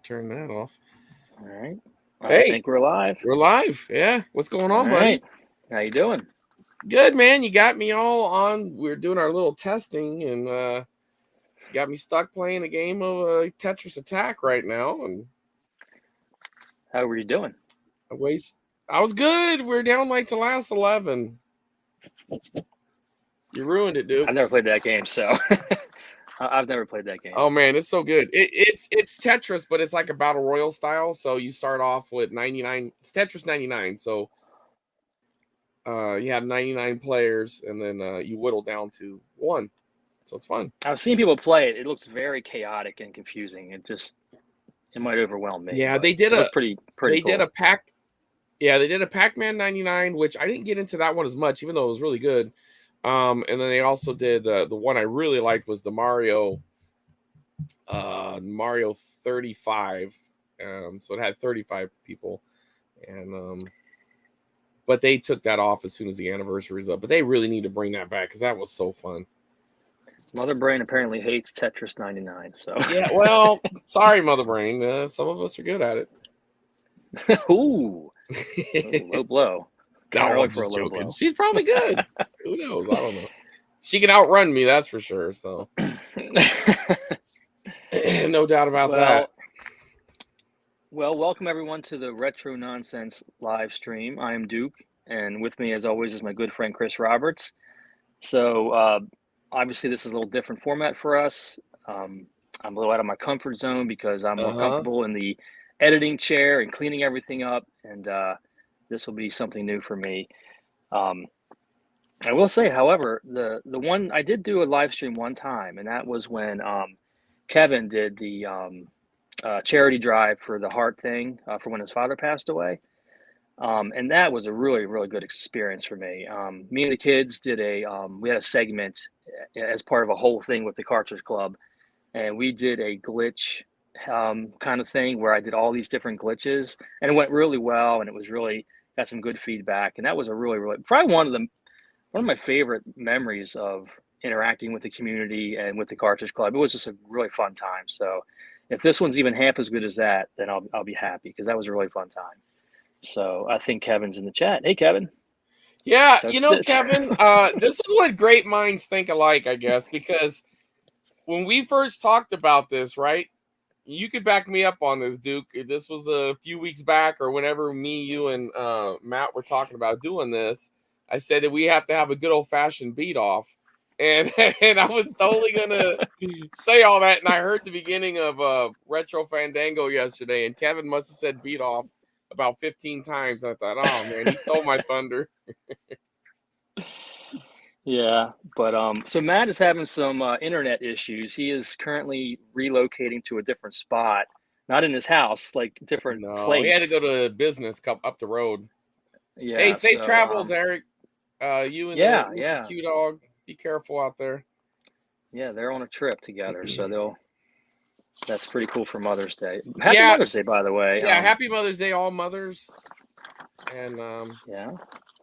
Turn that off. All right. I Hey, think we're live. we're live. Yeah. What's going All on, buddy? right. How you doing? Good, man. You got me all on. We're doing our little testing and got me stuck playing a game of Tetris Attack right now. And How were you doing? I waste. I was good. We're down like the last 11. You ruined it, dude. I've never played that game, so I've never played that game. Oh man, it's so good. It's Tetris, but it's like a battle royal style. So you start off with 99. It's Tetris 99. So you have 99 players, and then you whittle down to one. So it's fun. I've seen people play it. It looks very chaotic and confusing. It might overwhelm me. Yeah, But they did it looked a pretty they did cool. a pack. Yeah, they did a Pac-Man 99, which I didn't get into that one as much, even though it was really good. And then they also did the one I really liked was the Mario 35. So it had 35 people, and but they took that off as soon as the anniversary was up. But they really need to bring that back because that was so fun. Mother Brain apparently hates Tetris 99. So Yeah, well, sorry, Mother Brain. Some of us are good at ooh, low it. blow. Kind of No, early I'm for a just low joking. blow. She's probably good. Who knows? I don't know. She can outrun me, that's for sure. So, no doubt about that. Well, welcome everyone to the Retro Nonsense live stream. I am Duke, and with me, as always, is my good friend Chris Roberts. So, obviously, this is a little different format for us. I'm a little out of my comfort zone because I'm more Uh-huh. comfortable in the editing chair and cleaning everything up, and this will be something new for me. Um, I will say, however, the one I did do a live stream one time, and that was when Kevin did the charity drive for the heart thing for when his father passed away. And that was a really, really good experience for me. Me and the kids did we had a segment as part of a whole thing with the Cartridge Club, and we did a glitch kind of thing where I did all these different glitches, and it went really well, and it was really got some good feedback, and that was a really, really probably one of my favorite memories of interacting with the community and with the Cartridge Club. It was just a really fun time. So if this one's even half as good as that, then I'll be happy because that was a really fun time. So I think Kevin's in the chat. Hey, Kevin. Yeah, So Kevin, this is what great minds think alike, I guess, because when we first talked about this, right? You could back me up on this, Duke. This was a few weeks back, or whenever me, you, and Matt were talking about doing this. I said that we have to have a good old fashioned beat off, and and I was totally gonna say all that, and I heard the beginning of Retro Fandango yesterday, and Kevin must have said beat off about 15 times. I thought, oh man, he stole my thunder. yeah, but so Matt is having some internet issues. He is currently relocating to a different spot, not in his house, like different No, he had to place. go to business up the road. Hey, Yeah, safe so travels, Eric. You and the yeah, Rufus yeah, Q dog. Be careful out there. yeah, they're on a trip together, so they'll that's pretty cool for Mother's Day. Happy Yeah, Mother's Day, by the way. yeah. Happy Mother's Day, all mothers and Yeah,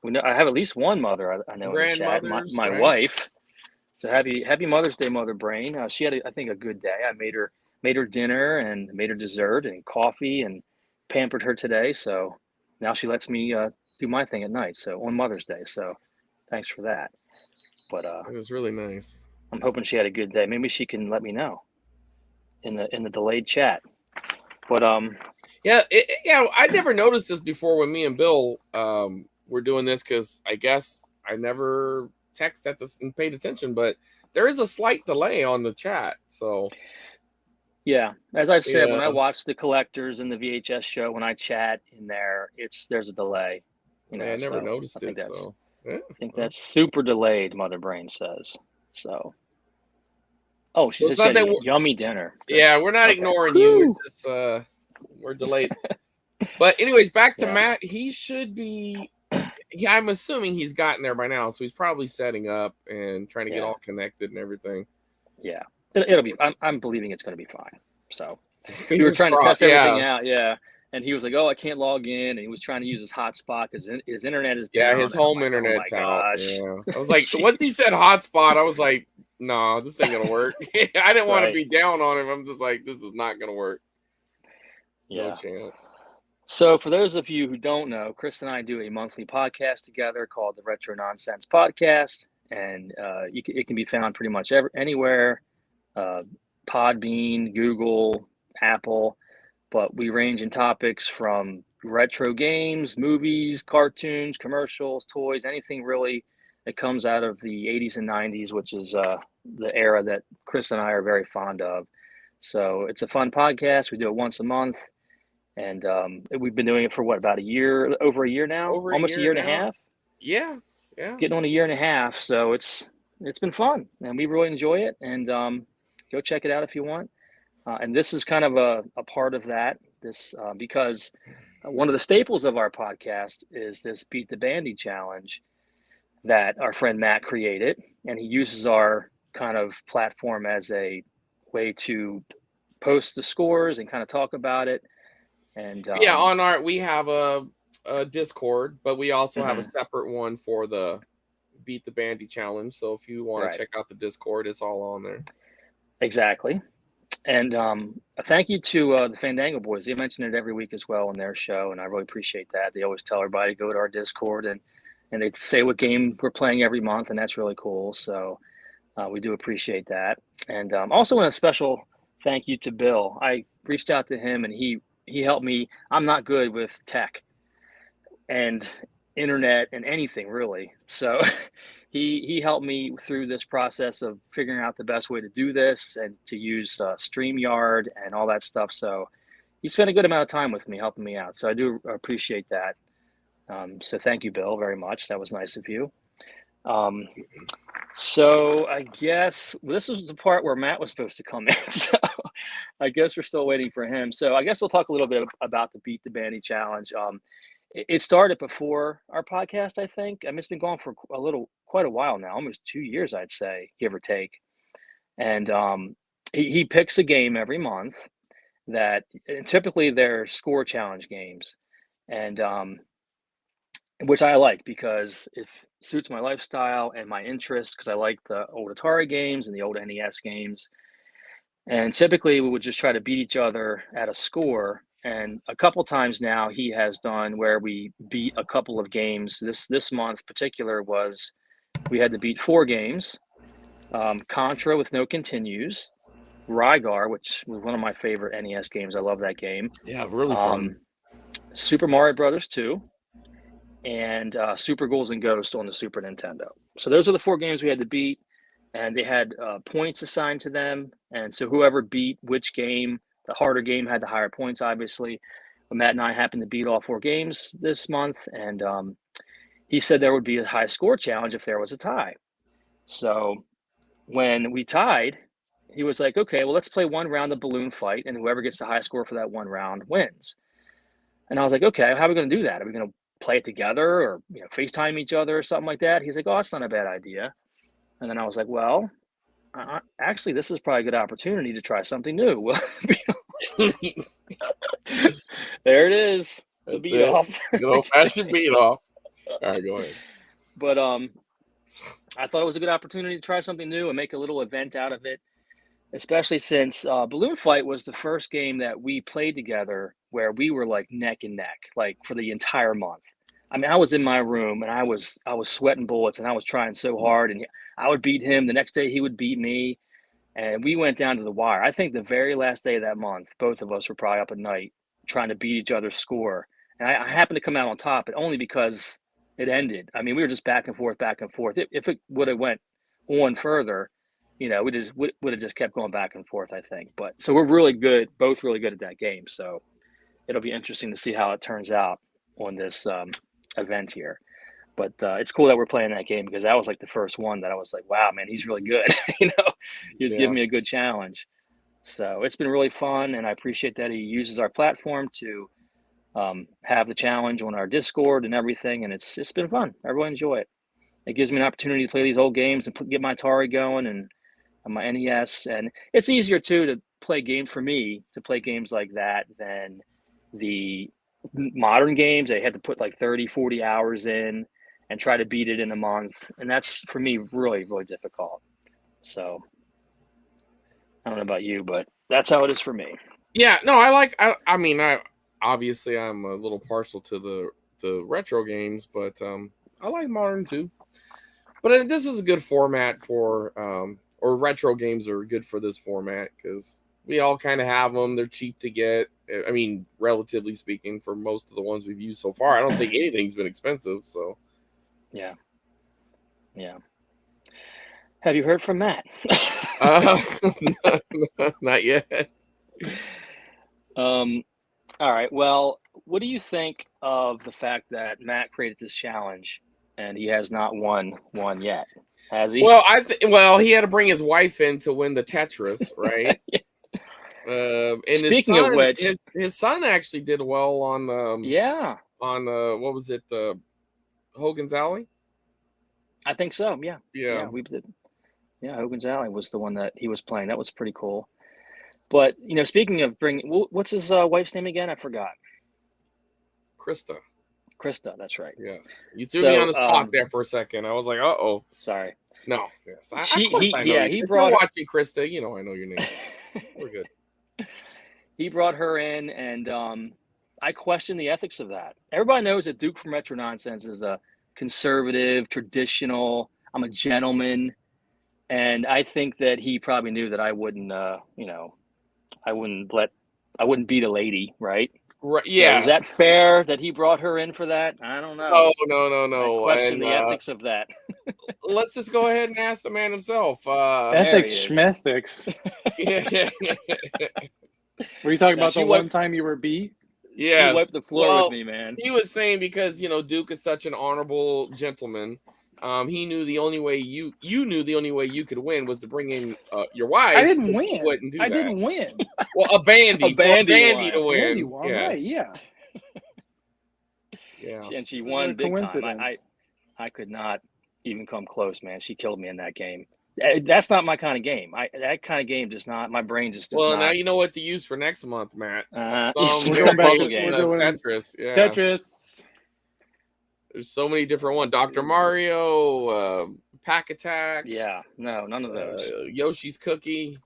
we know, I have at least one mother I know in the chat, grandmothers, my right? wife. So happy Mother's Day, Mother Brain. She had, I think, a good day. I made her dinner and made her dessert and coffee and pampered her today. So now she lets me do my thing at night. So on Mother's Day. So thanks for that. But It was really nice. I'm hoping she had a good day. Maybe she can let me know in the delayed chat. But Yeah, yeah. I never noticed this before when me and Bill were doing this because I guess I never texted at this and paid attention, but there is a slight delay on the chat. So yeah, as I've said, when I yeah, watch the collectors and the VHS show, when I chat in there, there's a delay, I never so noticed it. So yeah, I think well. that's super delayed, Mother Brain says. So, oh, she So said it's she not had that. a yummy dinner. Good. Yeah, we're not Okay. ignoring you. We're Whew. just we're delayed. But anyways, back to Yeah. Matt. He should be. Yeah, I'm assuming he's gotten there by now, so he's probably setting up and trying to get Yeah. all connected and everything. Yeah. It'll be. I'm believing it's going to be fine. So we were Fingers trying to crossed. test everything Yeah, out. Yeah. And he was like, "Oh, I can't log in," and he was trying to use his hotspot because his internet is yeah, down. his And I'm home like, "Oh my internet's out. gosh." Yeah, I was like, once he Jeez. said hotspot, I was like, no, this ain't gonna work. I didn't want to Right. be down on him. I'm just like, this is not gonna work. No Yeah. chance. So for those of you who don't know, Chris and I do a monthly podcast together called the Retro Nonsense Podcast, and it can be found pretty much anywhere, Podbean, Google, Apple, but we range in topics from retro games, movies, cartoons, commercials, toys, anything really that comes out of the 80s and 90s, which is the era that Chris and I are very fond of. So it's a fun podcast. We do it once a month. And we've been doing it for what, about over a year now, Over a almost a year year and a now. half, Yeah. getting on a year and a half. So it's been fun, and we really enjoy it. And go check it out if you want. And this is kind of a part of that. Because one of the staples of our podcast is this Beat the Bandy challenge that our friend Matt created, and he uses our kind of platform as a way to post the scores and kind of talk about it. And Yeah, we have a Discord, but we also have a mhm, separate one for the Beat the Bandy challenge. So if you want to right, check out the Discord, it's all on there. exactly. And a thank you to the Fandango boys. They mention it every week as well on their show, and I really appreciate that. They always tell everybody to go to our Discord, and they say what game we're playing every month, and that's really cool. So we do appreciate that. And also, a special thank you to Bill. I reached out to him, and he helped me. I'm not good with tech and internet and anything really, so he helped me through this process of figuring out the best way to do this and to use StreamYard and all that stuff. So he spent a good amount of time with me helping me out, so I do appreciate that. So thank you, Bill, very much. That was nice of you. So I guess this is the part where Matt was supposed to come in. So I guess we're still waiting for him. So I guess we'll talk a little bit about the Beat the Bandy Challenge. It started before our podcast, I think. I mean, it's been going for quite a while now, almost 2 years, I'd say, give or take. And he picks a game every month and typically they're score challenge games, and which I like because it suits my lifestyle and my interests because I like the old Atari games and the old NES games. And typically we would just try to beat each other at a score. And a couple times now he has done where we beat a couple of games. This month particular was we had to beat 4 games. Contra with no continues, Rygar, which was one of my favorite NES games. I love that game. Yeah, really fun. Super Mario Brothers 2, and Super Ghouls and Ghosts on the Super Nintendo. So those are the 4 games we had to beat, and they had points assigned to them. And so whoever beat which game, the harder game had the higher points, obviously. But Matt and I happened to beat all 4 games this month, and he said there would be a high score challenge if there was a tie. So when we tied, he was like, okay, well, let's play one round of balloon fight, and whoever gets the high score for that one round wins. And I was like, okay, how are we going to do that? Are we going to play it together or FaceTime each other or something like that? He's like, oh, that's not a bad idea. And then I was like, well, actually, this is probably a good opportunity to try something new. There it is. The beat off. Good old-fashioned beat off. All right, go ahead. But I thought it was a good opportunity to try something new and make a little event out of it, especially since Balloon Fight was the first game that we played together where we were like neck and neck, like for the entire month. I mean, I was in my room and I was sweating bullets and I was trying so hard, and I would beat him. The next day he would beat me, and we went down to the wire. I think the very last day of that month, both of us were probably up at night trying to beat each other's score. And I happened to come out on top, but only because it ended. I mean, we were just back and forth, back and forth. If it would have went on further, we just would have just kept going back and forth, I think. But so we're really good, both really good at that game. So it'll be interesting to see how it turns out on this event here. But it's cool that we're playing that game because that was like the first one that I was like, wow, man, he's really good. He was giving me a good challenge. So it's been really fun, and I appreciate that he uses our platform to have the challenge on our Discord and everything, and it's been fun. I really enjoy it. It gives me an opportunity to play these old games and get my Atari going and my NES, and it's easier too to play games for me to play games like that than the modern games. I had to put like 30-40 hours in and try to beat it in a month, and that's for me really, really difficult. So I don't know about you, but that's how it is for me. Yeah, no, I mean, obviously I'm a little partial to the retro games, but I like modern too. But this is a good format for or retro games are good for this format because we all kind of have them. They're cheap to get. I mean, relatively speaking, for most of the ones we've used so far, I don't think anything's been expensive. So Yeah. Yeah. Have you heard from Matt? uh, not yet. All right. Well, what do you think of the fact that Matt created this challenge and he has not won one yet? Has he? Well, well, he had to bring his wife in to win the Tetris, right? And Speaking of which, his son actually did well on yeah, on what was it, the Hogan's Alley? I think so. Yeah, Yeah. we did. Yeah, Hogan's Alley was the one that he was playing. That was pretty cool. But speaking of bringing, what's his wife's name again? I forgot. Krista. Krista, that's right. Yes. You threw me on the spot there for a second. I was like, "Uh-oh." Sorry. No. Yes. Of course I know yeah, you. he If brought you're watching Krista, I know your name. We're good. He brought her in, and I question the ethics of that. Everybody knows that Duke from Retro Nonsense is a conservative, traditional. I'm a gentleman, and I think that he probably knew that I wouldn't, I wouldn't beat a lady, right? Right. So is Yes. that fair that he brought her in for that? I don't know. No. I question the ethics of that. Let's just go ahead and ask the man himself. Ethics, schmethics. Yeah. Were you talking about the one time you were beat? Yeah. She wiped the floor with me, man. He was saying because Duke is such an honorable gentleman. He knew the only way you knew the only way you could win was to bring in your wife. I didn't win. I didn't win. Well, a bandy a bandy to win. Bandy won, yes. Right? Yeah. Yeah. And she won big time. I could not even come close, man. She killed me in that game. That's not my kind of game. That kind of game does not. My brain just does not. Well, now you know what to use for next month, Matt. We're going back to Tetris. Yeah. Tetris. There's so many different ones. Dr. Mario, Pack Attack. Yeah, no, none of those. Yoshi's Cookie.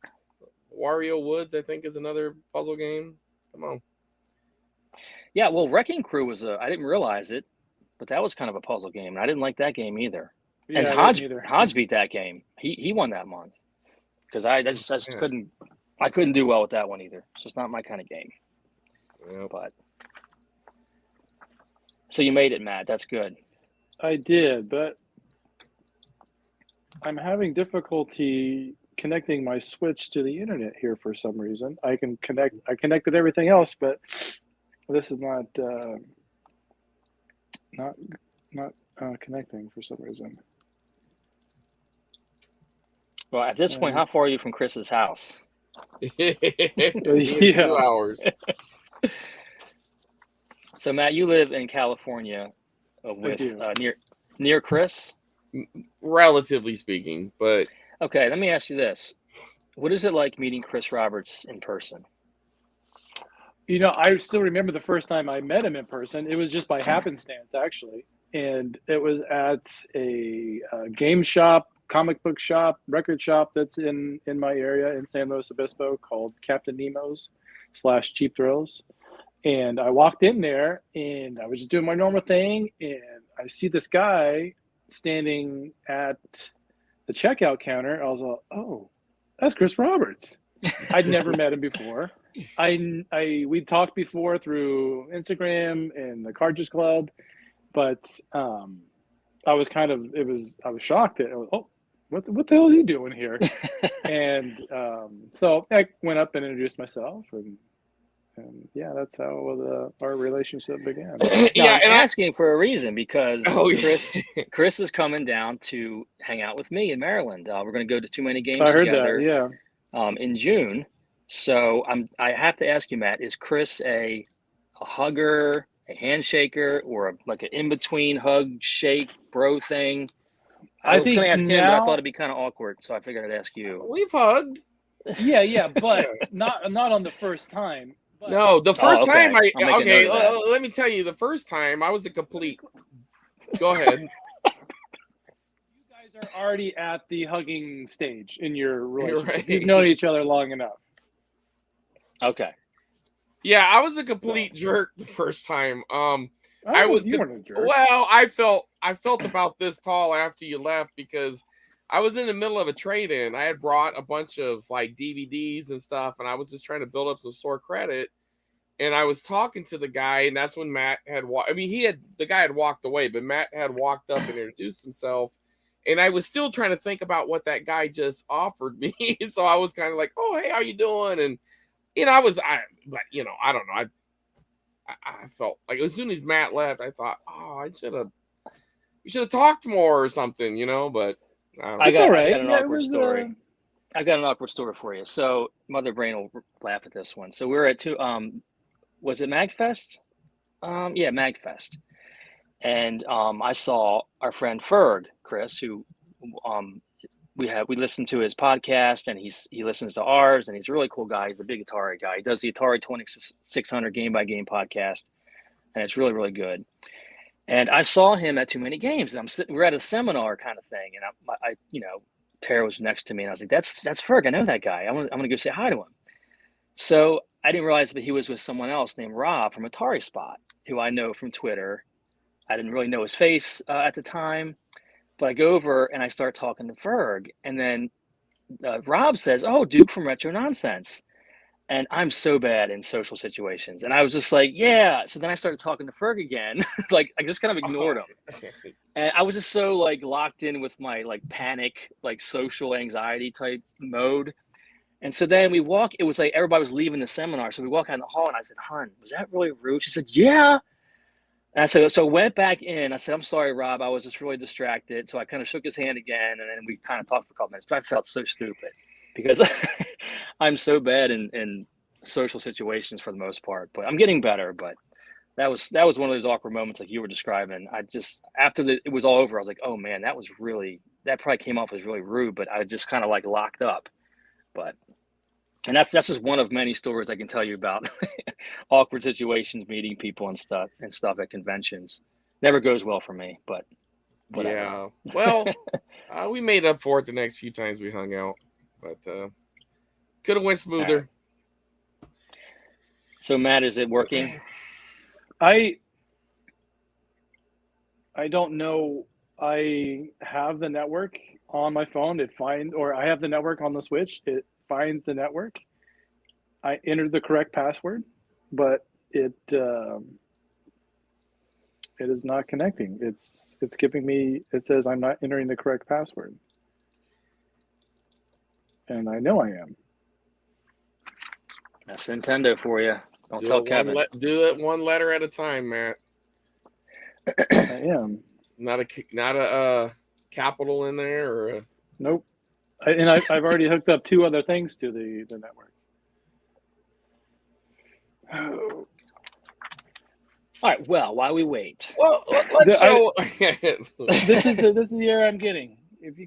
Wario Woods, I think, is another puzzle game. Come on. Yeah, well, Wrecking Crew was I didn't realize it, but that was kind of a puzzle game, and I didn't like that game either. Yeah, and Hodge beat that game. He won that month because I just couldn't do well with that one either. It's just not my kind of game. Yep. But so you made it, Matt. That's good. I did, but I'm having difficulty connecting my Switch to the internet here for some reason. I connected everything else, but this is not connecting for some reason. Well, at this point, how far are you from Chris's house? Yeah. 2 hours. So, Matt, you live in California with near Chris? Relatively speaking, but... Okay, let me ask you this. What is it like meeting Chris Roberts in person? I still remember the first time I met him in person. It was just by happenstance, actually. And it was at a game shop, comic book shop, record shop that's in my area in San Luis Obispo called Captain Nemo's / Cheap Thrills. And I walked in there and I was just doing my normal thing. And I see this guy standing at the checkout counter. I was like, oh, that's Chris Roberts. I'd never met him before. We talked before through Instagram and the Cartridge Club, but I was shocked that what the hell is he doing here? And so I went up and introduced myself, and yeah, that's how our relationship began. Yeah, I'm asking for a reason because Chris is coming down to hang out with me in Maryland. We're going to go to Too Many Games together. That, yeah. In June. So I have to ask you, Matt, is Chris a hugger, a handshaker, or like an in-between hug, shake, bro thing? I was going to ask him, but I thought it'd be kind of awkward, so I figured I'd ask you. We've hugged. Yeah, but not on the first time. But... No, the first time let me tell you, the first time I was a complete. Go ahead. You guys are already at the hugging stage in your relationship. Right. You've known each other long enough. Okay. Yeah, I was a complete jerk the first time. You weren't a jerk. Well, I felt about this tall after you left because I was in the middle of a trade-in. I had brought a bunch of like DVDs and stuff, and I was just trying to build up some store credit. And I was talking to the guy, and that's when Matt had the guy had walked away, but Matt had walked up and introduced himself. And I was still trying to think about what that guy just offered me. So I was kind of like, "Oh, hey, how you doing?" And I don't know. I felt like as soon as Matt left, I thought, "Oh, we should have talked more or something," But I got right. an awkward story. I got an awkward story for you. So Mother Brain will laugh at this one. So we were at was it MagFest? Yeah, MagFest. And I saw our friend Ferg, Chris, who we listened to his podcast, and he listens to ours, and he's a really cool guy. He's a big Atari guy. He does the Atari 2600 game by game podcast, and it's really, really good. And I saw him at Too Many Games, and we're at a seminar kind of thing, and I Tara was next to me, and I was like, that's Ferg. I know that guy. I'm gonna go say hi to him. So I didn't realize that he was with someone else named Rob from Atari Spot, who I know from Twitter. I didn't really know his face at the time, but I go over and I start talking to Ferg, and then Rob says, "Oh, Duke from Retro Nonsense." And I'm so bad in social situations. And I was just like, yeah. So then I started talking to Ferg again. Like, I just kind of ignored him. And I was just so like locked in with my like panic, like social anxiety type mode. And so then it was like everybody was leaving the seminar. So we walk out in the hall, and I said, "Hun, was that really rude?" She said, "Yeah." And I said, so I went back in. I said, "I'm sorry, Rob. I was just really distracted." So I kind of shook his hand again, and then we kind of talked for a couple minutes. But I felt so stupid because I'm so bad in social situations for the most part. But I'm getting better. But that was one of those awkward moments like you were describing. I just after it was all over, I was like, "Oh man, that probably came off as really rude." But I just kind of like locked up. But and that's just one of many stories I can tell you about awkward situations, meeting people and stuff at conventions. Never goes well for me, but whatever. Yeah. Well, we made up for it the next few times we hung out, but could have went smoother. Right. So Matt, is it working? I don't know. I have the network on my phone. I have the network on the Switch. It finds the network. I entered the correct password, but it is not connecting. It's giving me. It says I'm not entering the correct password, and I know I am. That's Nintendo for you. Don't tell Kevin. Do it one letter at a time, Matt. I am. Not a capital in there or a... Nope. I've already hooked up 2 other things to the network. All right. Well, while we wait. Well, let's show. This is the error I'm getting.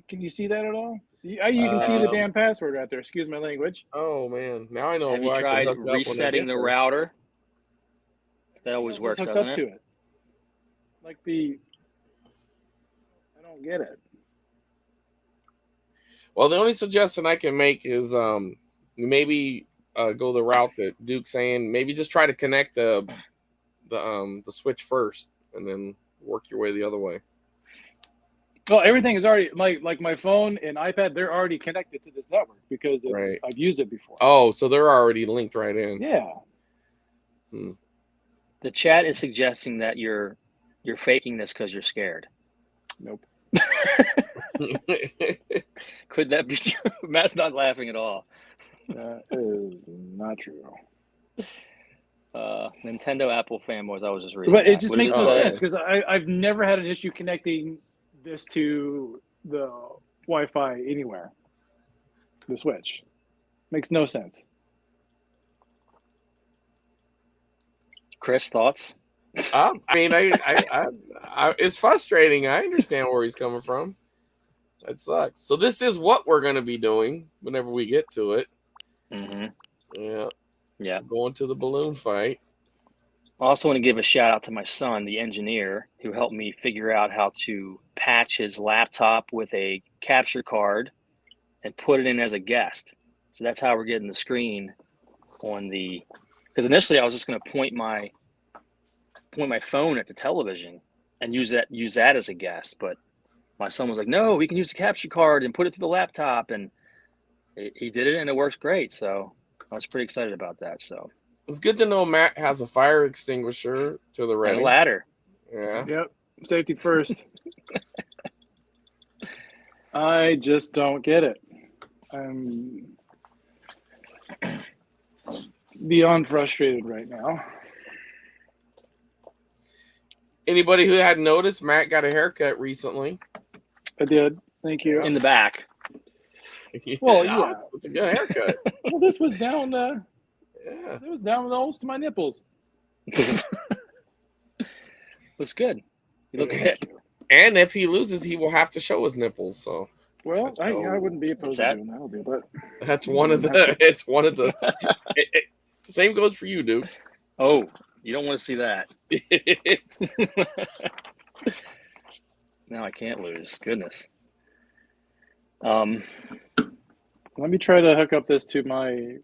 Can you see that at all? You can see the damn password right there. Excuse my language. Oh man, now I know. Have you tried resetting the router? That always works, doesn't it? To it. Like I don't get it. Well, the only suggestion I can make is maybe go the route that Duke's saying. Maybe just try to connect the Switch first, and then work your way the other way. Well, everything is already my phone and iPad. They're already connected to this network because I've used it before. Oh, so they're already linked right in. Yeah. The chat is suggesting that you're faking this because you're scared. Nope. Could that be true? Matt's not laughing at all. That is not true. Nintendo Apple fanboys, I was just reading. But it just makes no sense because I've never had an issue connecting this to the Wi-Fi anywhere. The Switch makes no sense. Chris, thoughts? I mean, I it's frustrating. I understand where he's coming from. That sucks. So this is what we're going to be doing whenever we get to it. Mm-hmm. Yeah. Going to the balloon fight. I also want to give a shout out to my son, the engineer, who helped me figure out how to patch his laptop with a capture card and put it in as a guest. So that's how we're getting the screen on because Because initially I was just going to point my phone at the television and use that as a guest, but my son was like, "No, we can use the capture card and put it through the laptop," and he did it, and it works great. So I was pretty excited about that. So It's good to know Matt has a fire extinguisher to the and ready. a ladder. Yeah. Yep. Safety first. I just don't get it. I'm beyond frustrated right now. Anybody who hadn't noticed, Matt got a haircut recently. I did. Thank you. In the back. Well, yeah. It's a good haircut. Well, this was down. Yeah. It was down almost to my nipples. Looks good. You look hip. And if he loses, he will have to show his nipples. So Well, I wouldn't be opposed to doing that, but that's one of the. It's one of the. Same goes for you, Duke. Oh, you don't want to see that. Now I can't lose. Goodness. let me try to hook up this to my.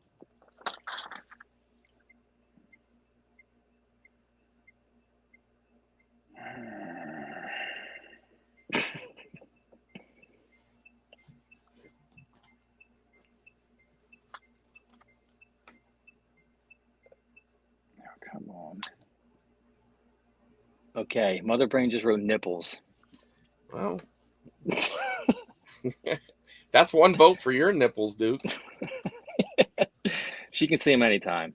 Come on. Okay, Mother Brain just wrote nipples. Well, that's one vote for your nipples, Duke. She can see him anytime.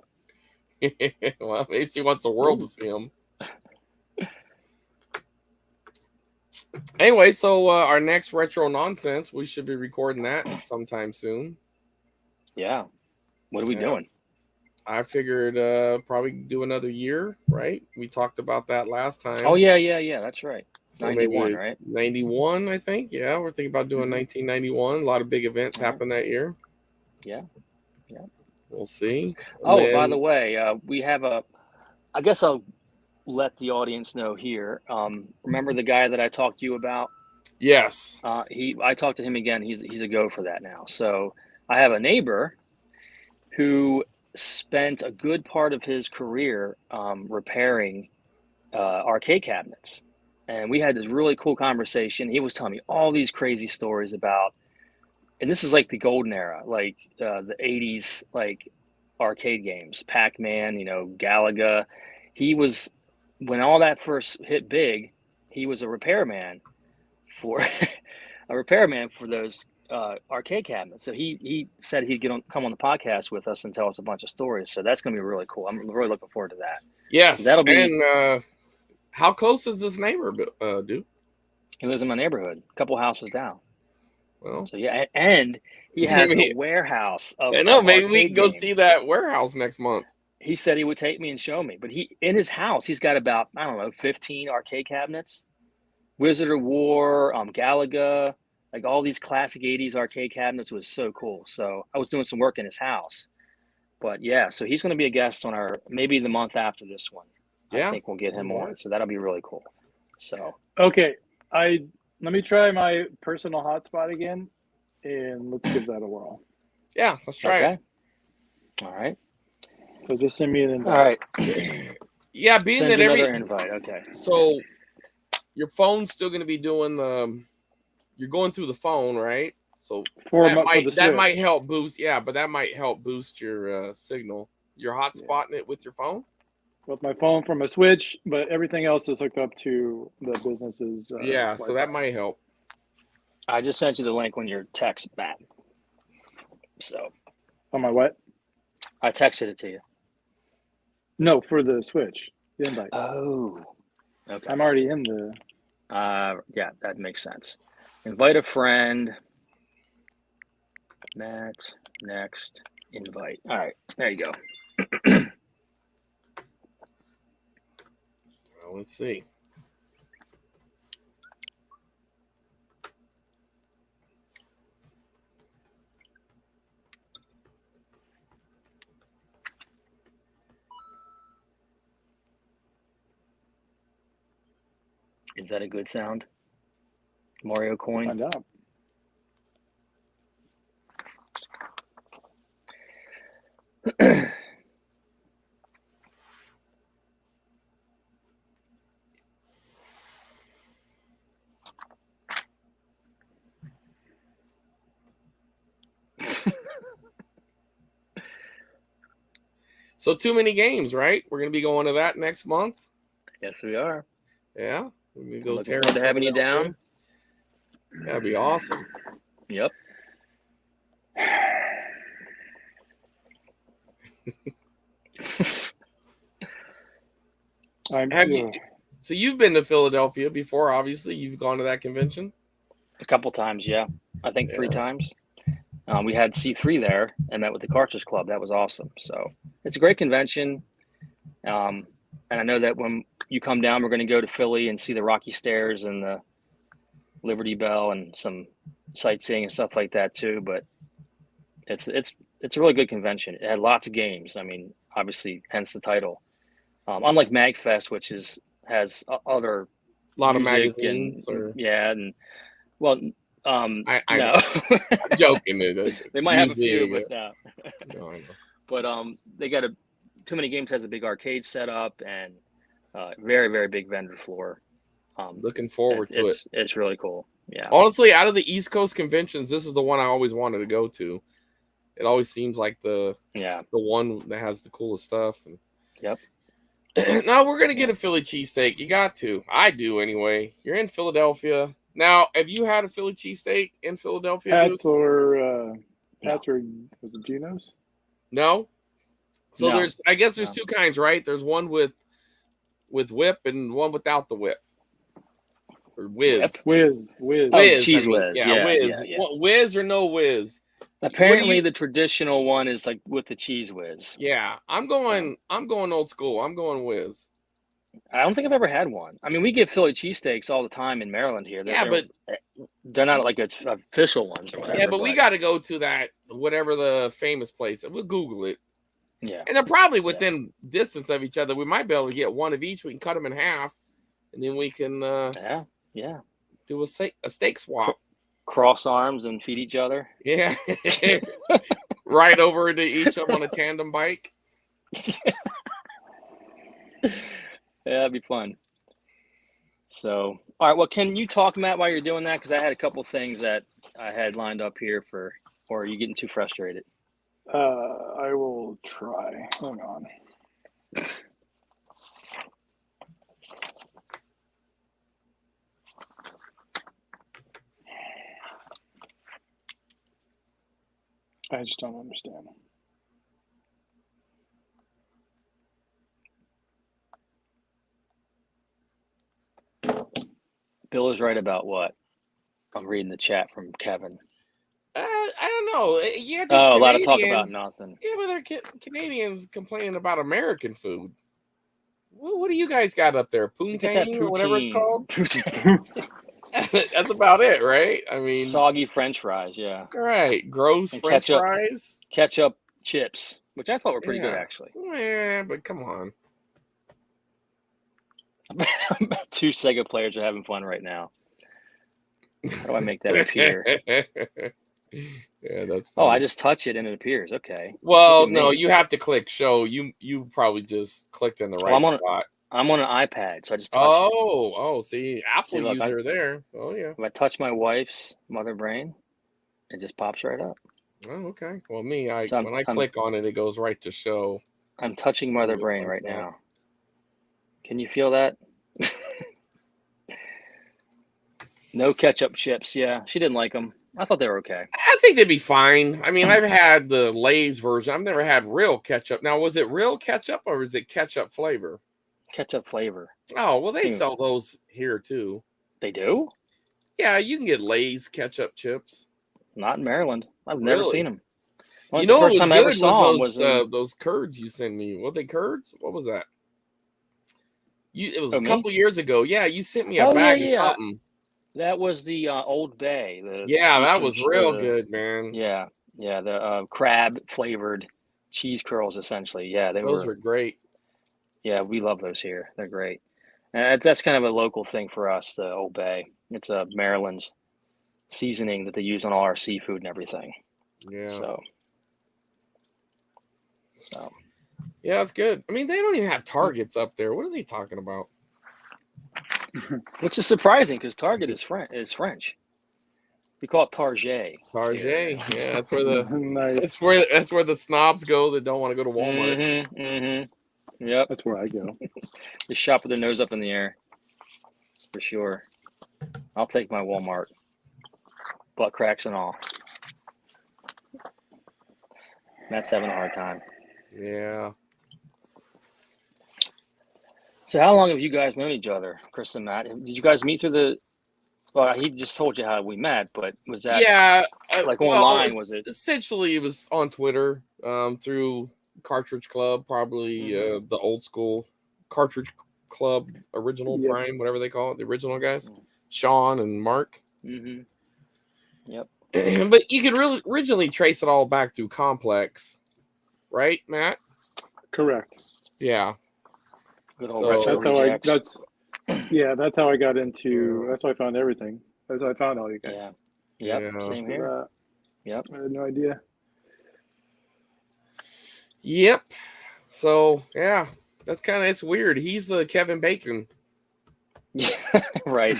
Well, maybe she wants the world to see him. Anyway, so our next retro nonsense, we should be recording that sometime soon. Yeah. What are we doing? I figured probably do another year, right? We talked about that last time. Oh, yeah. That's right. So 91, right? 91, I think. Yeah, we're thinking about doing 1991. A lot of big events happened that year. Yeah. We'll see. By the way, we have I guess I'll let the audience know here. Remember the guy that I talked to you about? Yes. I talked to him again. He's a go for that now. So I have a neighbor who spent a good part of his career repairing arcade cabinets. And we had this really cool conversation. He was telling me all these crazy stories about, and this is like the golden era, like the 80s, like arcade games, Pac-Man, Galaga. He was, when all that first hit big, he was a repairman for those arcade cabinets. So he said he'd come on the podcast with us and tell us a bunch of stories. So that's going to be really cool. I'm really looking forward to that. Yes. So that'll be. And how close is this neighbor, Duke? He lives in my neighborhood, a couple houses down. Well, so yeah, and he has a warehouse of. I know. Maybe we can go games. see that warehouse next month. He said he would take me and show me, but in his house he's got about 15 arcade cabinets, Wizard of War, Galaga, like all these classic 80s arcade cabinets. Was so cool. So I was doing some work in his house, but yeah, so he's going to be a guest on our maybe the month after this one. Yeah, I think we'll get him on, so that'll be really cool. So okay, let me try my personal hotspot again, and let's give that a whirl. Yeah, let's try it. All right. So just send me an invite. All right. Yeah, being send that another invite. Okay. So your phone's still going to be doing you're going through the phone, right? So that might help boost. Yeah, but that might help boost your signal. You're hotspotting it with your phone. With my phone from a switch, but everything else is hooked up to the business's. So Wi-Fi. that might help. I just sent you the link on your text back. So. On my what? I texted it to you. No, for the switch, the invite. Oh. Okay. I'm already in the. Yeah, that makes sense. Invite a friend. Matt, next, invite. All right, there you go. Well, let's see. Is that a good sound? Mario coin? Find out. So too many games, right? We're gonna be going to that next month. Yes, we are. Yeah, we're gonna go Looking forward to having you down. That'd be awesome. Yep. So you've been to Philadelphia before, obviously. You've gone to that convention? A couple times, yeah. I think 3 times. We had C3 there and met with the Cartridge Club. That was awesome. So it's a great convention. And I know that when you come down, we're going to go to Philly and see the Rocky Stairs and the Liberty Bell and some sightseeing and stuff like that too. But it's a really good convention. It had lots of games. I mean, obviously, hence the title. Unlike MagFest, which has other lot of magazines, and well, I no, know. I'm joking. They might have a few, but no. No, I know. But they got Too Many Games has a big arcade setup and very, very big vendor floor. Looking forward to it. It's really cool. Yeah. Honestly, out of the East Coast conventions, this is the one I always wanted to go to. It always seems like the one that has the coolest stuff. And... Yep. No, we're gonna get a Philly cheesesteak. You got to. I do anyway. You're in Philadelphia now. Have you had a Philly cheesesteak in Philadelphia? Pat's or was it Gino's? No. So there's two kinds, right? There's one with whip and one without the whip. Or whiz. Whiz. Oh, cheese whiz. Yeah, whiz. Yeah. Whiz or no whiz? Apparently, the traditional one is like with the cheese whiz. Yeah, I'm going old school. I'm going whiz. I don't think I've ever had one. I mean, we get Philly cheesesteaks all the time in Maryland here. But they're not like it's official ones or whatever. Yeah, but we got to go to that whatever the famous place. We'll Google it. Yeah, and they're probably within distance of each other. We might be able to get one of each. We can cut them in half, and then we can do a steak swap. Cross arms and feed each other. Yeah. Right over to each of them on a tandem bike. Yeah, that'd be fun. So, all right. Well, can you talk, Matt, while you're doing that? Because I had a couple things that I had lined up here or are you getting too frustrated? I will try. Hang on. I just don't understand. Bill is right about what? I'm reading the chat from Kevin. I don't know. Yeah, a lot of talk about nothing. Yeah, but they're Canadians complaining about American food. What do you guys got up there? Poontang or whatever it's called? That's about it, right? I mean, soggy French fries, yeah. All right, gross and French fries, ketchup chips, which I thought were pretty good actually. Yeah, but come on. 2 Sega players are having fun right now. How do I make that appear? Yeah, that's funny. Oh, I just touch it and it appears. Okay. Well, no, you have to click show. You probably just clicked in the right spot. I'm on an iPad, so I just touch it. See, Apple user there. Oh, yeah. If I touch my wife's mother brain, it just pops right up. Oh, okay. Well, when I click on it, it goes right to show. I'm touching mother brain right now. Can you feel that? No ketchup chips. Yeah, she didn't like them. I thought they were okay. I think they'd be fine. I mean, I've had the Lay's version. I've never had real ketchup. Now, was it real ketchup or is it ketchup flavor? Ketchup flavor. Oh, well, they sell those here too. They do? Yeah, you can get Lay's ketchup chips. Not in Maryland. I've never seen them. Well, the first time I ever saw them was those curds you sent me. Were they curds? What was that? It was a couple years ago. Yeah, you sent me a bag of something. That was the Old Bay. That was real good, man. Yeah, the crab flavored cheese curls, essentially. Yeah, those were great. Yeah, we love those here. They're great. And that's kind of a local thing for us, the Old Bay. It's a Maryland's seasoning that they use on all our seafood and everything. Yeah. So. Yeah, it's good. I mean, they don't even have Targets up there. What are they talking about? Which is surprising because Target is French. We call it Target. Target. Yeah, that's where the Nice. that's where the snobs go that don't want to go to Walmart. Yep. That's where I go. They shop with their nose up in the air. For sure. I'll take my Walmart. Butt cracks and all. Matt's having a hard time. Yeah. So how long have you guys known each other, Chris and Matt? Did you guys meet through the? Well, he just told you how we met, but was that online? Was it essentially? It was on Twitter, through Cartridge Club, probably the old school Cartridge Club original Prime, whatever they call it, the original guys, Sean and Mark. Mm-hmm. Yep. But you could really originally trace it all back to Complex, right, Matt? Correct. Yeah. Good old That's how I got into. That's how I found everything. That's how I found all you guys. Yeah. Yep. Same here. Yep. I had no idea. Yep. So yeah, that's it's weird. He's the Kevin Bacon. Yeah. Right.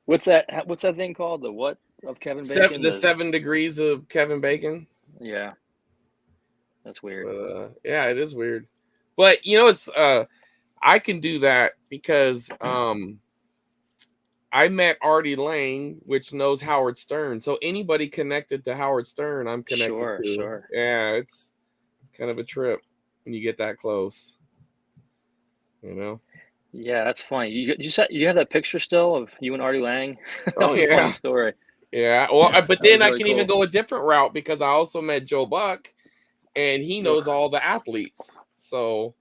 What's that thing called? The what of Kevin Bacon? The 7 degrees of Kevin Bacon. Yeah. That's weird. Yeah, it is weird. But it's I can do that because I met Artie Lang, which knows Howard Stern. So anybody connected to Howard Stern, I'm connected to. Sure. Yeah, it's kind of a trip when you get that close. Yeah, that's funny. You have that picture still of you and Artie Lang? Oh yeah, funny story. Yeah, well, but then really I can even go a different route because I also met Joe Buck, and he knows all the athletes. So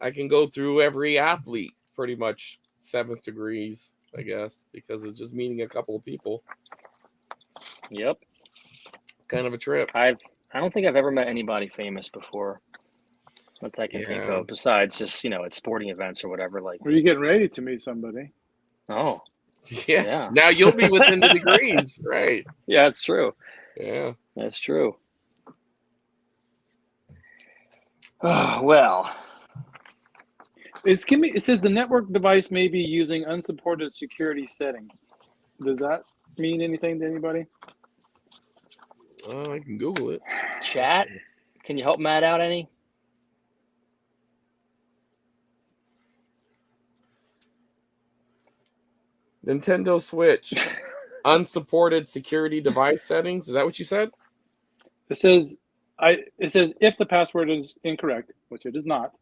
I can go through every athlete pretty much 7th degrees, I guess, because it's just meeting a couple of people. Yep. Kind of a trip. I don't think I've ever met anybody famous before that I can think of, besides just, at sporting events or whatever. Like, were you getting ready to meet somebody? Oh. Yeah. Now you'll be within the degrees, right? Yeah, that's true. Yeah. That's true. Oh, well. It says the network device may be using unsupported security settings. Does that mean anything to anybody? I can Google it. Chat? Can you help Matt out any? Nintendo Switch. Unsupported security device settings. Is that what you said? It says if the password is incorrect, which it is not.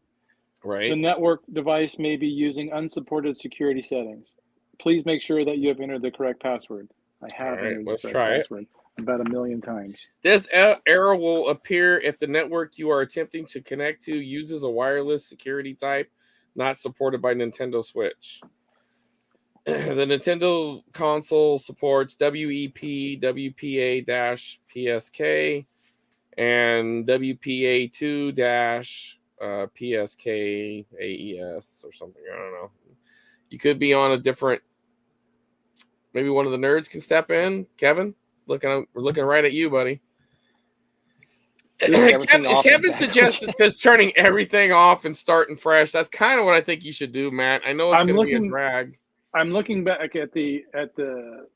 Right. The network device may be using unsupported security settings. Please make sure that you have entered the correct password. I have entered the correct password about 1 million times. This error will appear if the network you are attempting to connect to uses a wireless security type not supported by Nintendo Switch. The Nintendo console supports WEP, WPA-PSK, and WPA2-PSK AES or something. I don't know. You could be on a different. Maybe one of the nerds can step in. Kevin, we're looking right at you, buddy. Kevin suggested just turning everything off and starting fresh. That's kind of what I think you should do, Matt. I know it's going to be a drag. I'm looking back at the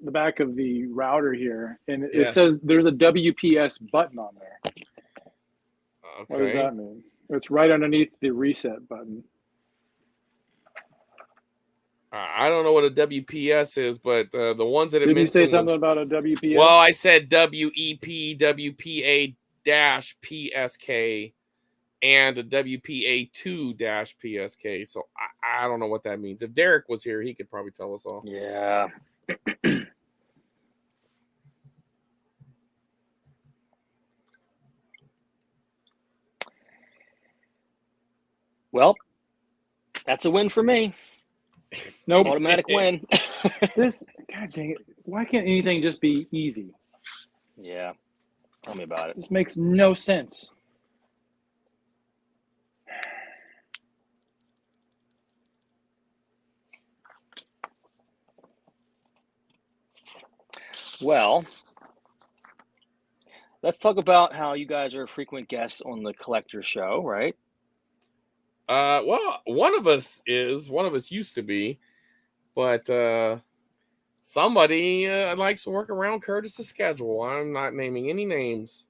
back of the router here, and it says there's a WPS button on there. Okay. What does that mean? It's right underneath the reset button. I don't know what a WPS is, but the ones that it mentioned. Did you say something about a WPS? Well, I said WEP, WPA-PSK, and a WPA2-PSK. So I don't know what that means. If Derek was here, he could probably tell us all. Yeah. Well, that's a win for me. Nope. Automatic win. God dang it. Why can't anything just be easy? Yeah. Tell me about it. This makes no sense. Well, let's talk about how you guys are frequent guests on the Collector Show, right? Well, one of us used to be, but somebody likes to work around Curtis's schedule. I'm not naming any names.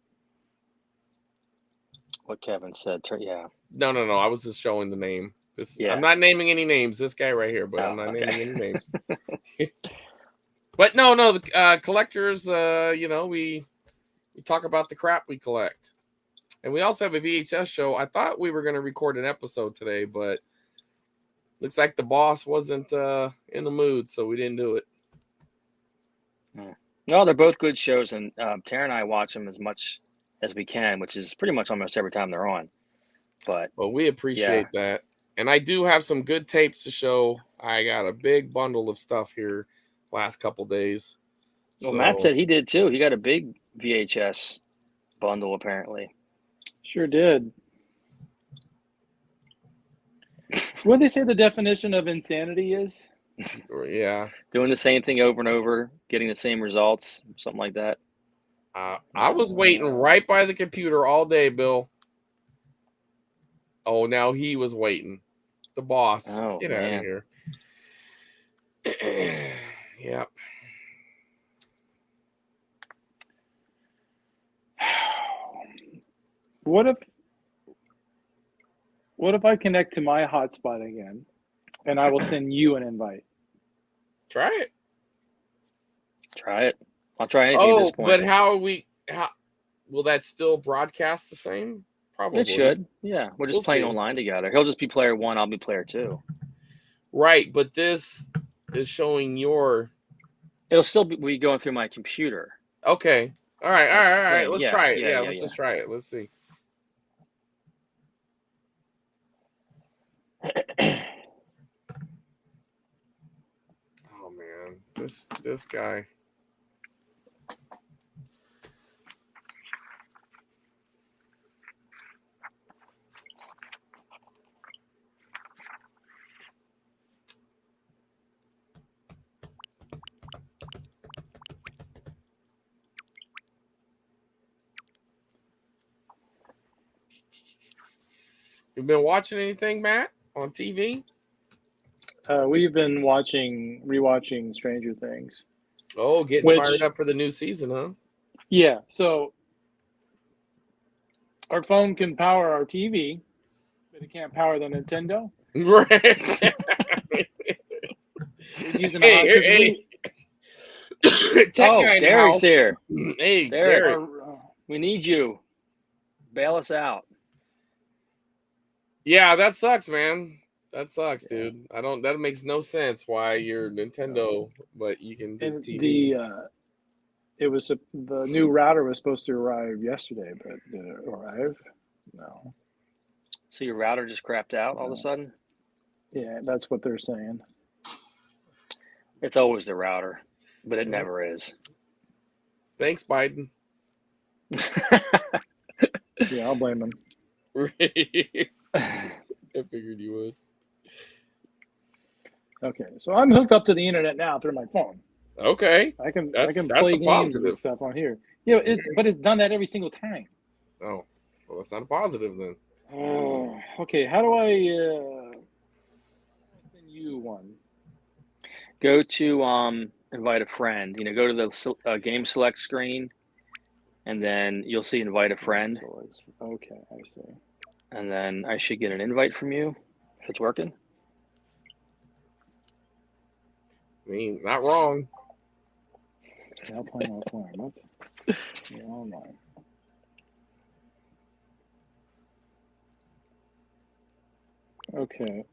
What Kevin said. Yeah. No. I was just showing the name. Yeah. I'm not naming any names. This guy right here, but I'm not okay. naming any names. But no, the collectors. We talk about the crap we collect, and we also have a VHS show. I thought we were going to record an episode today, but looks like the boss wasn't in the mood, so we didn't do it. No, they're both good shows, and Tara and I watch them as much as we can, which is pretty much almost every time they're on. But we appreciate that. And I do have some good tapes to show. I got a big bundle of stuff here last couple days. Well, Matt said he did too. He got a big VHS bundle, apparently. Sure did. What do they say the definition of insanity is? Yeah. Doing the same thing over and over, getting the same results, something like that. I was waiting right by the computer all day, Bill. Oh, now he was waiting. The boss. Oh, Get out of here. Yep. What if I connect to my hotspot again, and I will send you an invite? Try it. Try it. I'll try anything at this point. But how will that still broadcast the same? Probably. It should. Yeah. We're just playing online together. He'll just be player 1. I'll be player 2. Right. But this is showing your. It'll still be going through my computer. Okay. All right. Let's try it. Yeah, let's just try it. Let's see. Oh man, this guy. You've been watching anything, Matt, on TV? We've been rewatching Stranger Things. Oh, getting fired up for the new season, huh? Yeah. So our phone can power our TV, but it can't power the Nintendo. Right. Derek's here. Hey, Derek. We need you. Bail us out. Yeah, that sucks, man. That sucks, dude. That makes no sense why you're Nintendo, but you can do TV. The new router was supposed to arrive yesterday, but did it arrive? No. So your router just crapped out all of a sudden? Yeah, that's what they're saying. It's always the router, but it never is. Thanks, Biden. Yeah, I'll blame him. I figured you would. Okay, so I'm hooked up to the internet now through my phone. Okay, I can that's play games and stuff on here. Yeah, but it's done that every single time. Oh, well, that's not a positive then. Oh, okay. How do I send you one? Go to invite a friend. Go to the game select screen, and then you'll see invite a friend. Okay, I see. And then I should get an invite from you if it's working. I mean, not wrong. Now playing offline. What? Yeah, online. Okay.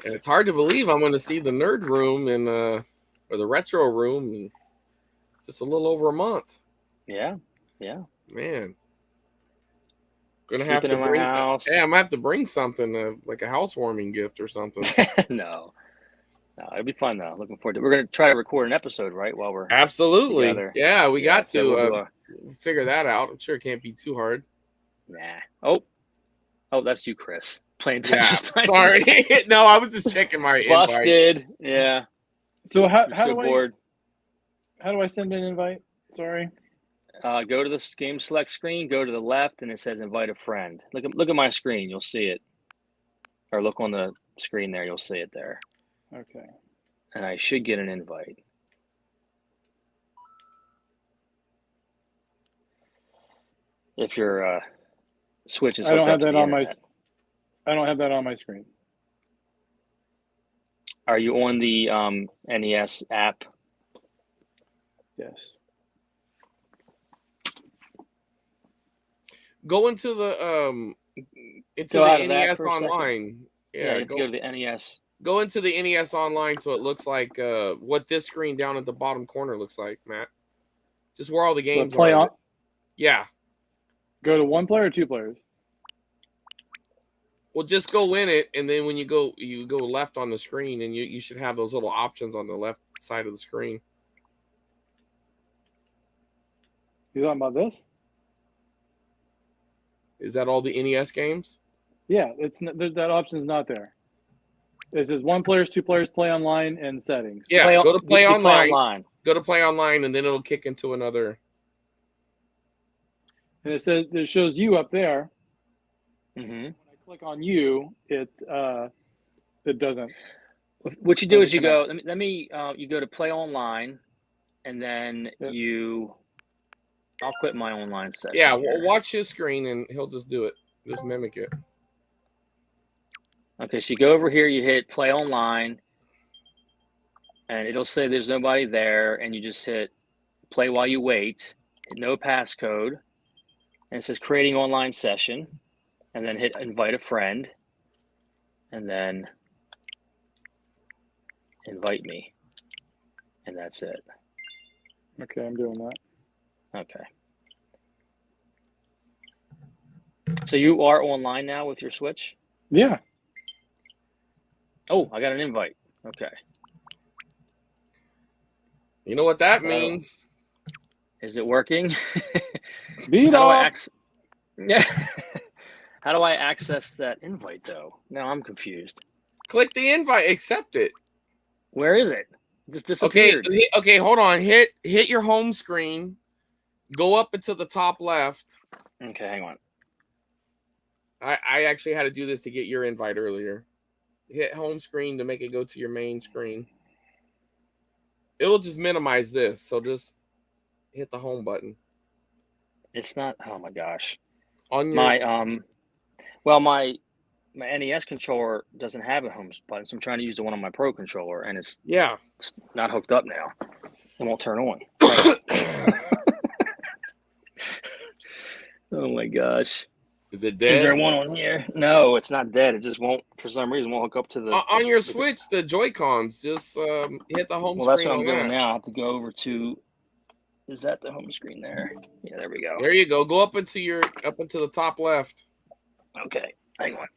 And it's hard to believe I'm going to see the nerd room or the retro room in just a little over a month. Yeah. Man, gonna have to bring. House. Yeah, I'm gonna have to bring something like a housewarming gift or something. No, it'd be fun though. Looking forward to it. We're gonna try to record an episode, right? While we're absolutely together. Yeah, we got to we'll figure that out. I'm sure it can't be too hard. Nah. Oh, Oh, that's you, Chris. Playing Yeah, Tetris. sorry. No, I was just checking my invite. Busted. Yeah. So how You're how so do bored. how do I send an invite? Sorry. Go to the game select screen. Go to the left, and it says invite a friend. Look at my screen. You'll see it. Or look on the screen there. You'll see it there. Okay. And I should get an invite. If your Switch is I don't hooked up have to that the on my. internet. I don't have that on my screen. Are you on the NES app? Yes. Go into the Go out of that NES for a second. online. Yeah, you have to go to the NES. Go into the NES online so it looks like what this screen down at the bottom corner looks like, Matt. Just where all the games play are. on. Yeah. Go to 1 player or 2 players. Well, just go in it, and then when you go left on the screen, and you should have those little options on the left side of the screen. You talking about this? Is that all the NES games? Yeah, that option's not there. It says 1 players, 2 players, play online, and settings. Yeah, go to play online. Go to play online, and then it'll kick into another. And it shows you up there. Mm-hmm. When I click on you, it doesn't. What you do is you go. You go to play online, and then I'll quit my online session. Yeah, watch his screen, and he'll just do it. Just mimic it. Okay, so you go over here, you hit play online, and it'll say there's nobody there, and you just hit play while you wait, no passcode, and it says creating online session, and then hit invite a friend, and then invite me, and that's it. Okay, I'm doing that. Okay. So you are online now with your Switch? Yeah. Oh, I got an invite. Okay. You know what that means? Is it working? Beat up. Yeah. How do I access that invite though? Now I'm confused. Click the invite, accept it. Where is it? It just disappeared. Okay, hold on. Hit your home screen. Go up into the top left. Okay, hang on. I actually had to do this to get your invite earlier. Hit home screen to make it go to your main screen. It'll just minimize this, so just hit the home button. It's not. Oh my gosh. On your my NES controller doesn't have a home button, so I'm trying to use the one on my Pro controller, and it's not hooked up now. It won't turn on. Oh my gosh. Is it dead? Is there one on here? No, it's not dead. It just won't, for some reason, won't hook up to the. On your Switch, the Joy-Cons, just hit the home screen. Well, that's what I'm doing now. I have to go over to. Is that the home screen there? Yeah, there we go. There you go. Go up into the top left. Okay, hang on.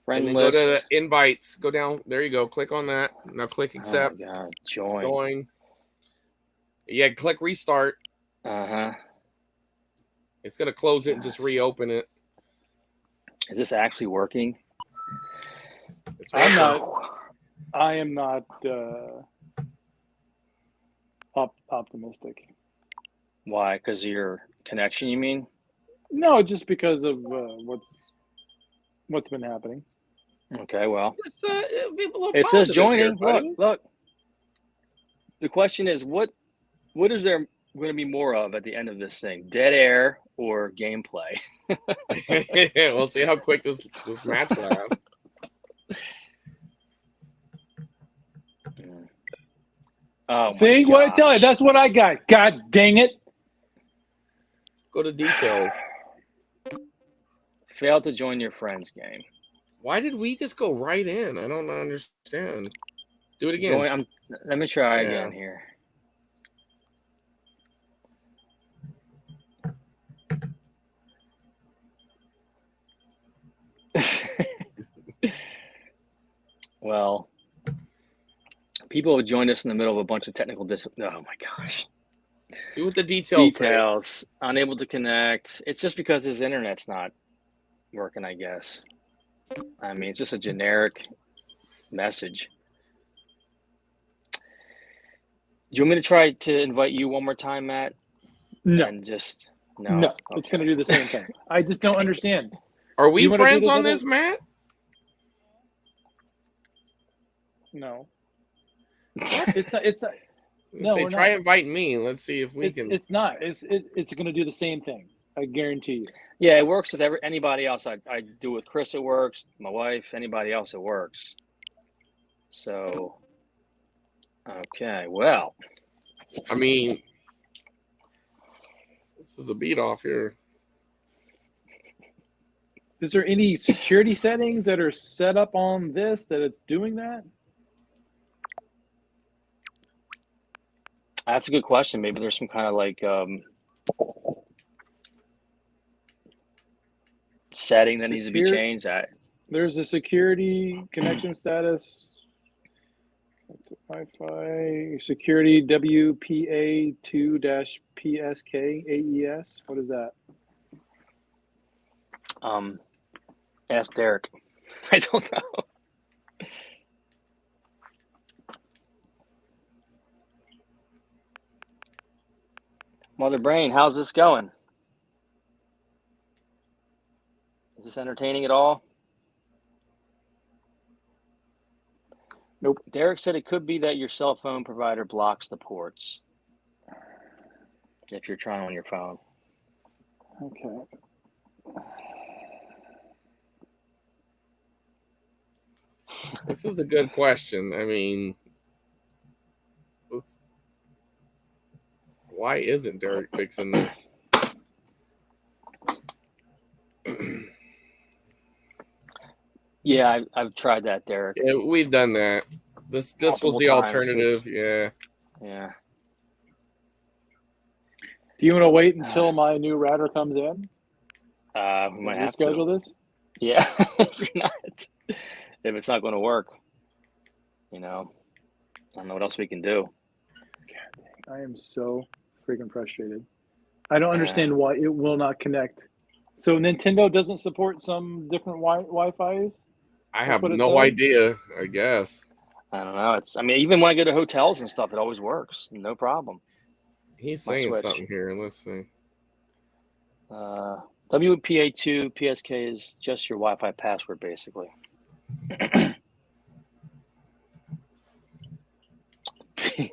Friend and then list. go to the invites. Go down. There you go. Click on that. Now click accept. Oh my God. Join. Join. Yeah, click restart. Uh-huh. It's going to close it and just reopen it. Is this actually working? I am not optimistic. Why? Because of your connection, you mean? No, just because of what's been happening. Okay, well. It says joining. Look. The question is, what is there going to be more of at the end of this thing? Dead air or gameplay? We'll see how quick this match lasts. Oh, see what I tell you? That's what I got. God dang it! Go to details. Failed to join your friend's game. Why did we just go right in? I don't understand. Do it again. Let me try again here. Well, people have joined us in the middle of a bunch of technical Oh my gosh. See what the details say. Details, unable to connect. It's just because his internet's not working, I guess. I mean, it's just a generic message. Do you want me to try to invite you one more time, Matt? No, And just no, Okay. it's going to do the same thing. I just don't understand. Are we You wanna do friends this on little- this, Matt? No, it's not. It's not. No, Say, we're try not. inviting me. Let's see if we can. It's not. It's going to do the same thing. I guarantee you. Yeah, it works with anybody else. I do with Chris. It works. My wife. Anybody else, it works. So, okay. Well, I mean, this is a beat off here. Is there any security settings that are set up on this that it's doing that? that's a good question. Maybe there's some kind of like setting that needs to be changed. There's a security connection status. Wi-Fi security WPA2-PSK AES. What is that? Ask Derek. I don't know. Mother Brain, how's this going? Is this entertaining at all? Nope. Derek said it could be that your cell phone provider blocks the ports if you're trying on your phone. Okay. This is a good question. I mean, why isn't Derek fixing this? Yeah, I've tried that, Derek. Yeah, we've done that. This was Multiple the times. alternative. Yeah. Yeah. Do you want to wait until my new router comes in? We might have to. Reschedule this? Yeah, if it's not going to work, I don't know what else we can do. God dang, I am so freaking frustrated. I don't understand why it will not connect. So Nintendo doesn't support some different Wi-Fi's? I have no idea, I guess. I don't know. Even when I go to hotels and stuff, it always works. No problem. He's saying something here. Let's see. WPA2 PSK is just your Wi-Fi password, basically.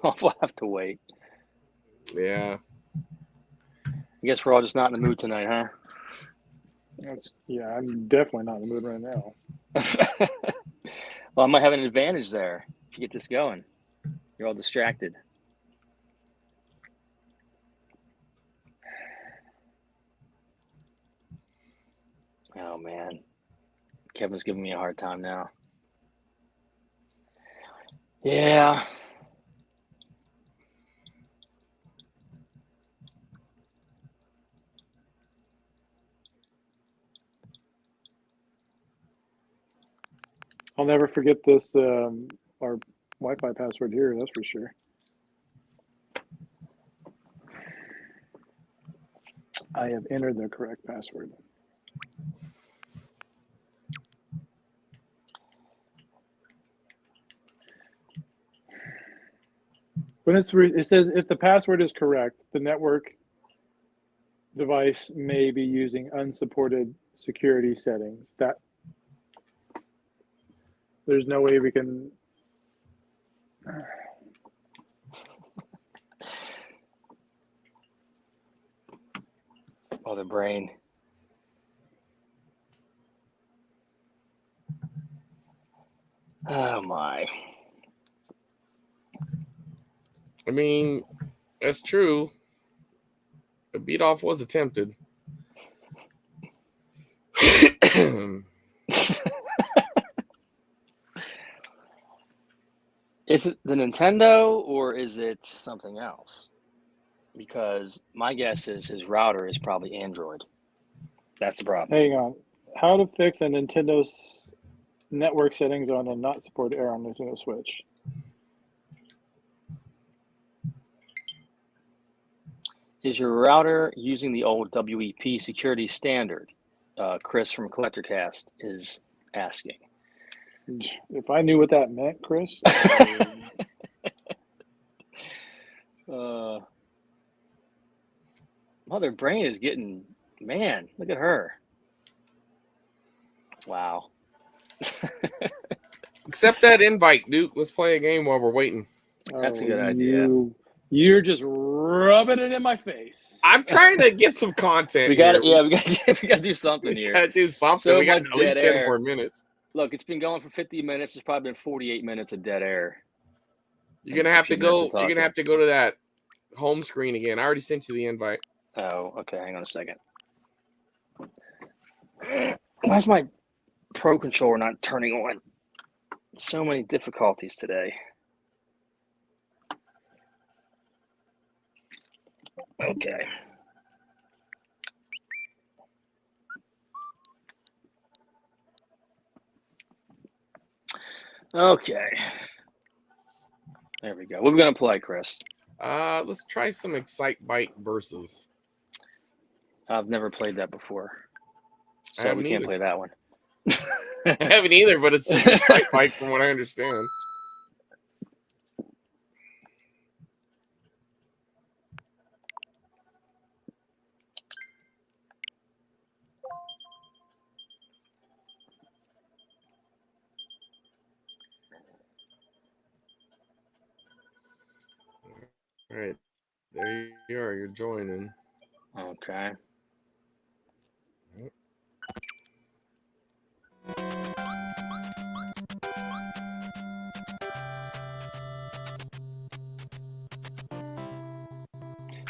We'll have to wait. Yeah. I guess we're all just not in the mood tonight, huh? Yeah, I'm definitely not in the mood right now. Well, I might have an advantage there if you get this going. You're all distracted. Oh, man. Kevin's giving me a hard time now. Yeah. I'll never forget this, our Wi-Fi password here, that's for sure. I have entered the correct password. But it says if the password is correct, the network device may be using unsupported security settings. That there's no way we can. Oh, the brain. Oh, my. I mean, that's true. The beat off was attempted. Is it the Nintendo or is it something else? Because my guess is his router is probably Android. That's the problem. Hang on. How to fix a Nintendo's network settings on a not supported error on Nintendo Switch? Is your router using the old WEP security standard? Chris from CollectorCast is asking. If I knew what that meant, Chris. Mother Brain is getting, man, look at her. Wow. Accept that invite, Duke. Let's play a game while we're waiting. That's a good idea. You're just rubbing it in my face. I'm trying to get some content. We got to, yeah, we got to do something here. We got to do something. So we got much at least dead 10 air. more minutes. Look, it's been going for 50 minutes. It's probably been 48 minutes of dead air. You're gonna have to go. You're gonna have to go to that home screen again. I already sent you the invite. Oh, okay. Hang on a second. Why's my Pro Controller not turning on? So many difficulties today. Okay. Okay. There we go. What are we gonna play, Chris? Let's try some Excite Bike versus. I've never played that before, so we can't play that one. I haven't either, but it's just Excite Bike from what I understand. All right, there you are. You're joining. Okay.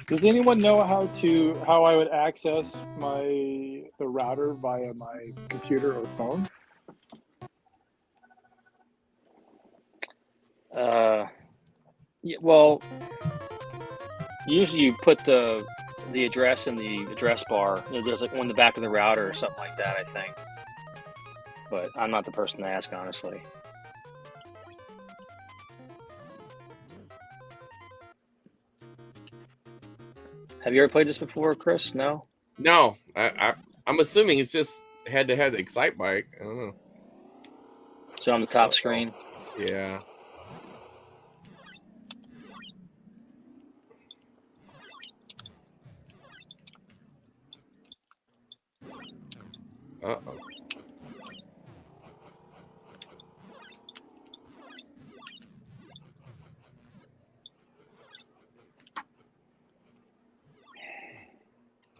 Does anyone know how I would access the router via my computer or phone? Yeah, well, usually you put the address in the address bar. There's like one in the back of the router or something like that, I think. But I'm not the person to ask, honestly. Have you ever played this before, Chris? No? No, I'm assuming it's just head-to-head Excite Bike. I don't know. So on the top screen? Yeah. Uh-oh.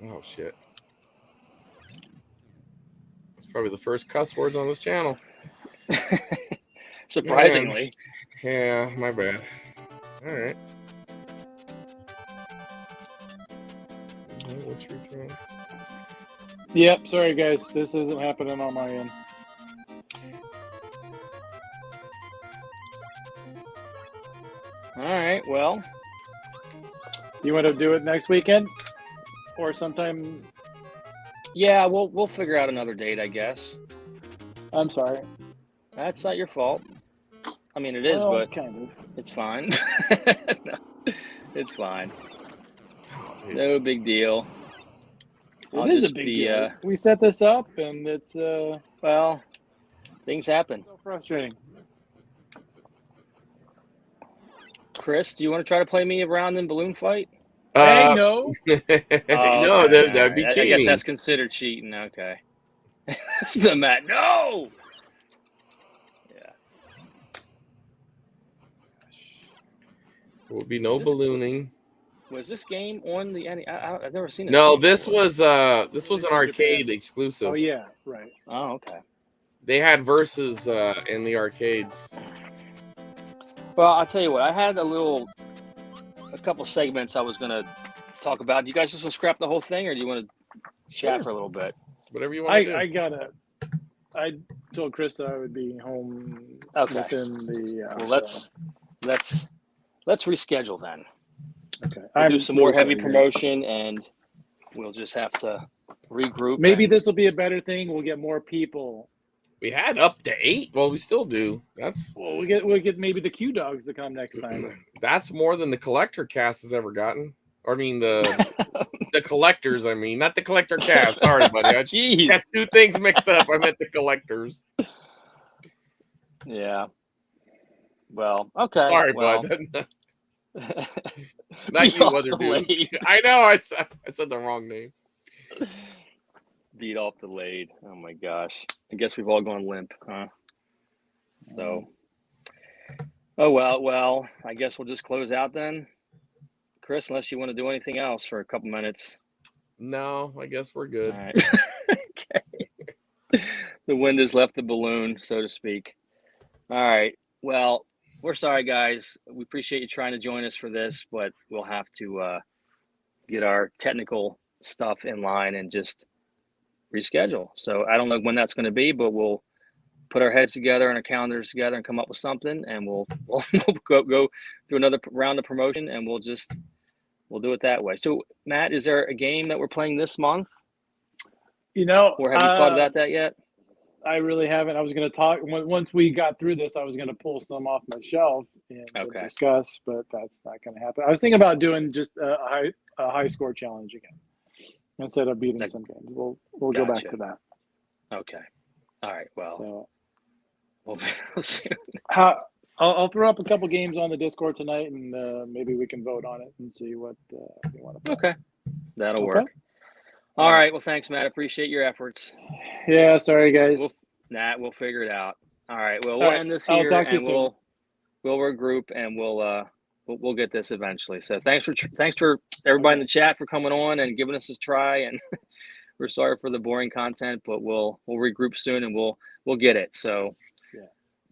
Oh, shit. That's probably the first cuss words on this channel. Surprisingly. Man. Yeah, my bad. All right. Let's return. Yep, sorry guys, this isn't happening on my end. All right, well. You want to do it next weekend? Or sometime? Yeah, we'll figure out another date, I guess. I'm sorry. That's not your fault. I mean, it is, well, but kind of. It's fine. No, it's fine. No big deal. It is a big deal. We set this up, and it's well, things happen. So frustrating. Chris, do you want to try to play me around in balloon fight? Hey, no. No, that'd be cheating. I guess that's considered cheating. Okay. It's the Matt. No. Yeah. There will be no ballooning. Was this game on the? I've never seen it. No, this was an arcade exclusive. Oh yeah, right. Oh, okay. They had versus in the arcades. Well, I'll tell you what. I had a couple segments I was gonna talk about. Do you guys just want to scrap the whole thing, or do you want to chat for a little bit? Whatever you want to do. I told Chris that I would be home within the. Well, let's reschedule then. Okay. We'll do some more heavy promotion, and we'll just have to regroup. Maybe this will be a better thing. We'll get more people. We had up to 8. Well, we still do. Well, we'll get maybe the Q Dogs to come next time. That's more than the Collector Cast has ever gotten. Or I mean the collectors. I mean, not the collector cast. Sorry, buddy. I Jeez. got two things mixed up. I meant the collectors. Yeah. Well, okay. Sorry, well. bud. Not Beat you, off other the dude. Lade. I know. I said the wrong name. Beat off the Lade. Oh my gosh. I guess we've all gone limp, huh? So. Oh well. I guess we'll just close out then, Chris. Unless you want to do anything else for a couple minutes. No, I guess we're good. All right. Okay. The wind has left the balloon, so to speak. All right. Well, we're sorry, guys. We appreciate you trying to join us for this, but we'll have to get our technical stuff in line and just reschedule. So I don't know when that's going to be, but we'll put our heads together and our calendars together and come up with something, and we'll go through another round of promotion, and we'll do it that way. So, Matt, is there a game that we're playing this month? You know, Or have you thought about that yet? I really haven't. I was going to talk once we got through this. I was going to pull some off my shelf and discuss, but that's not going to happen. I was thinking about doing just a high score challenge again instead of beating some games. We'll go back to that. Okay. All right. Well, so we'll see. I'll throw up a couple games on the Discord tonight, and maybe we can vote on it and see what you want to play. Okay, that'll work. All right. Well, thanks, Matt. Appreciate your efforts. Yeah. Sorry, guys. We'll figure it out. All right. Well, we'll end this here, and we'll regroup, and we'll get this eventually. So thanks for everybody in the chat for coming on and giving us a try. And we're sorry for the boring content, but we'll regroup soon, and we'll get it. So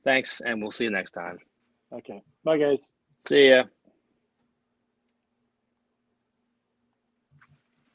thanks, and we'll see you next time. Okay. Bye, guys. See ya.